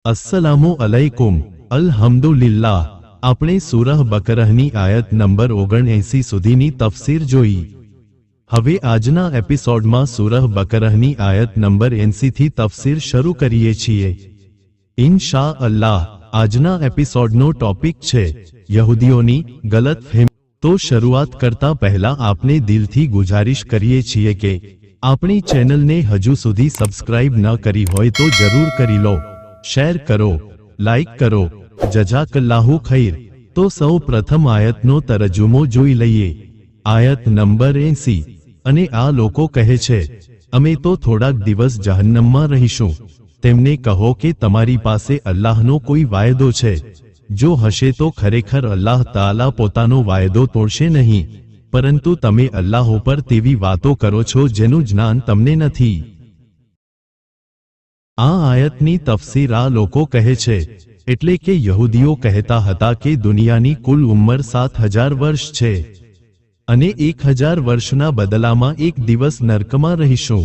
अस्सलामु अलैकुम अल्हम्दुलिल्लाह। આપણે સૂરહ બકરહની આયત નંબર 79 સુધીની તફસીર જોઈ। હવે આજના એપિસોડમાં સૂરહ બકરહની આયત નંબર 80 થી તફસીર શરૂ કરીએ છીએ ઇન્શાઅલ્લાહ। આજના એપિસોડનો ટોપિક છે યહૂદીઓની ગલતફહેમી। તો શરૂઆત કરતા પહેલા આપણે દિલથી ગુજારિશ કરીએ છીએ કે આપણી ચેનલને હજુ સુધી સબસ્ક્રાઇબ ન કરી હોય તો જરૂર કરી લો, શેર કરો, લાઈક કરો, જઝાકલ્લાહુ ખૈર। તો સૌ પ્રથમ આયતનો તરજુમો જોઈ લઈએ। આયત નંબર 80। અને આ લોકો કહે છે, અમે તો થોડાક દિવસ જહન્નમમાં રહીશું। તેમને કહો કે તમારી પાસે અલ્લાહનો કોઈ વાયદો છે? જો હશે તો ખરેખર અલ્લાહ તાલા પોતાનો વાયદો તોડશે નહીં, પરંતુ તમે અલ્લાહ ઉપર તેવી વાતો કરો છો જેનું જ્ઞાન તમને નથી। આ આયતની તફસીર આ લોકો કહે છે, એટલે કે યહૂદીઓ કહેતા હતા કે દુનિયાની કુલ ઉંમર 7000 વર્ષ છે અને 1000 વર્ષના બદલામાં એક દિવસ નરકમાં રહીશું,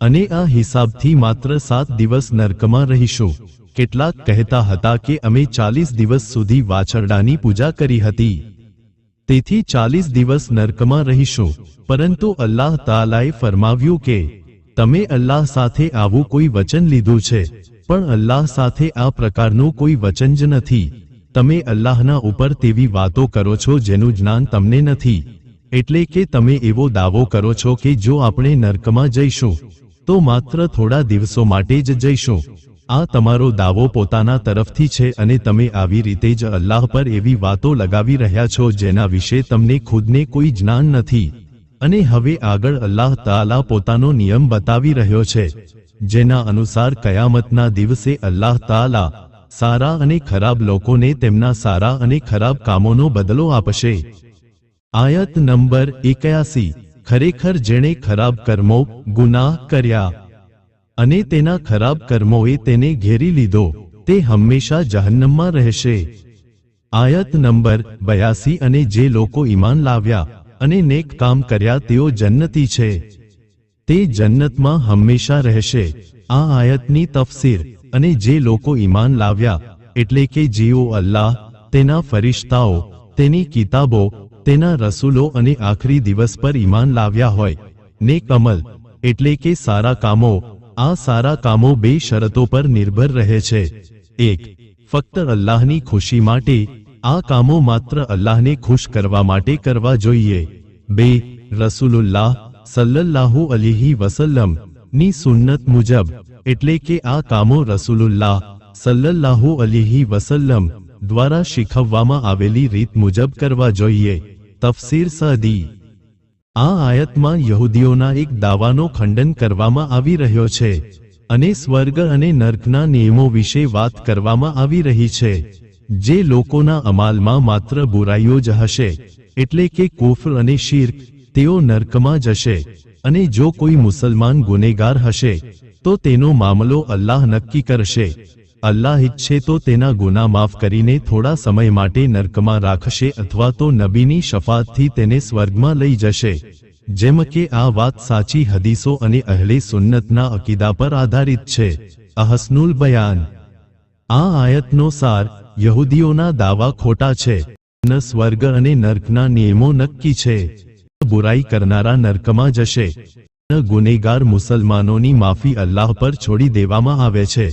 અને આ હિસાબથી માત્ર 7 દિવસ નરકમાં રહીશું। કેટલાક કહેતા હતા કે અમે 40 દિવસ સુધી વાછરડાની પૂજા કરી હતી, તેથી 40 દિવસ નરકમાં રહીશું। પરંતુ અલ્લાહ તાલાએ ફરમાવ્યું કે તમે અલ્લાહ સાથે આવું કોઈ વચન લીધું છે, પણ અલ્લાહ સાથે આ પ્રકારનું કોઈ વચન જ નથી। તમે અલ્લાહના ઉપર તેવી વાતો કરો છો જેનું જ્ઞાન તમને નથી, એટલે કે તમે એવો દાવો કરો છો કે જો આપણે નરકમાં જઈશું તો માત્ર થોડા દિવસો માટે જ જઈશું। આ તમારો દાવો પોતાના તરફથી છે અને તમે આવી રીતે જ અલ્લાહ પર એવી વાતો લગાવી રહ્યા છો જેના વિશે તમને ખુદને કોઈ જ્ઞાન નથી। અને હવે આગળ અલ્લાહ તાલા પોતાનો નિયમ બતાવી રહ્યો છે, જેના અનુસાર કયામતના દિવસે અલ્લાહ તાલા સારા અને ખરાબ લોકોને તેમના સારા અને ખરાબ કામોનો બદલો આપશે। આયત નંબર 81। ખરેખર જેણે ખરાબ કર્મો ગુનાહ કર્યા અને તેના ખરાબ કર્મોએ તેને ઘેરી લીધો, તે હંમેશા જહન્નમમાં રહેશે। આયત નંબર 82। અને જે લોકો ઈમાન લાવ્યા અને નેક કામ કર્યા તેઓ જન્નતી છે, તે જન્નતમાં હંમેશા રહેશે। આ આયતની તફસીર। અને જે લોકો ઈમાન લાવ્યા એટલે કે જેઓ અલ્લાહ, તેના ફરિશ્તાઓ, તેની કિતાબો, તેના રસૂલો અને આખરી દિવસ પર ઈમાન લાવ્યા હોય, નેક અમલ એટલે કે સારા કામો। આ સારા કામો બે શરતો પર નિર્ભર રહે છે। 1. ફક્ત અલ્લાહની ખુશી માટે, આ કામો માત્ર અલ્લાહને ખુશ કરવા માટે કરવા જોઈએ। 2. રસૂલુલ્લાહ સલ્લલ્લાહુ અલૈહિ વસલ્લમ ની સુન્નત મુજબ, એટલે કે આ કામો રસૂલુલ્લાહ સલ્લલ્લાહુ અલૈહિ વસલ્લમ દ્વારા શીખવવામાં આવેલી રીત મુજબ કરવા જોઈએ। તફસીર સદી। આ આયતમાં યહૂદીઓના એક દાવાનો ખંડન કરવામાં આવી રહ્યો છે અને સ્વર્ગ અને નર્કના નિયમો વિશે વાત કરવામાં આવી રહી છે। જે લોકોના અમાલમાં માત્ર બુરાઈઓ જ હશે, એટલે કે કુફર અને શિર્ક, તેઓ નર્કમાં જશે। અને જો કોઈ મુસલમાન ગુનેગાર હશે તો તેનો મામલો અલ્લાહ નક્કી કરશે। અલ્લાહ ઈચ્છે તો તેના ગુનાહ માફ કરીને થોડા સમય માટે નર્કમાં રાખશે અથવા તો નબીની શફાતથી તેને સ્વર્ગમાં લઈ જશે। જેમ કે આ વાત સાચી હદીસો અને અહલે સુન્નતના અકીદા પર આધારિત છે। અહસનુલ બયાન। આ આયતનો સાર, યહૂદીઓના દાવા ખોટા છે, ન સ્વર્ગ અને નર્કના નિયમો નક્કી છે, બુરાઈ કરનારા નર્કમાં જશે, ન ગુનેગાર મુસલમાનોની માફી અલ્લાહ પર છોડી દેવામાં આવે છે,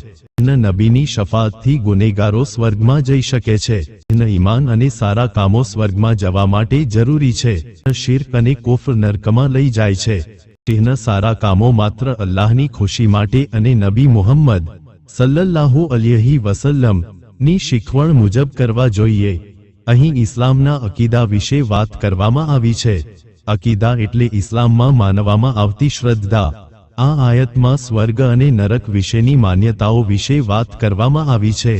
ન નબીની શફાતથી ગુનેગારો સ્વર્ગમાં જઈ શકે છે, ન ઈમાન અને સારા કામો સ્વર્ગમાં જવા માટે જરૂરી છે, ન શિર્ક અને કુફર નર્કમાં લઈ જાય છે, ન સારા કામો માત્ર અલ્લાહની ખુશી માટે અને નબી મુહમ્મદ સલ્લલ્લાહુ અલૈહિ વસલ્લમ ની શીખવણ મુજબ કરવા જોઈએ। અહીં ઇસ્લામના અકીદા વિશે વાત કરવામાં આવી છે। અકીદા એટલે ઇસ્લામમાં માનવામાં આવતી શ્રદ્ધા। આ આયતમાં સ્વર્ગ અને નરક વિશેની માન્યતાઓ વિશે વાત કરવામાં આવી છે।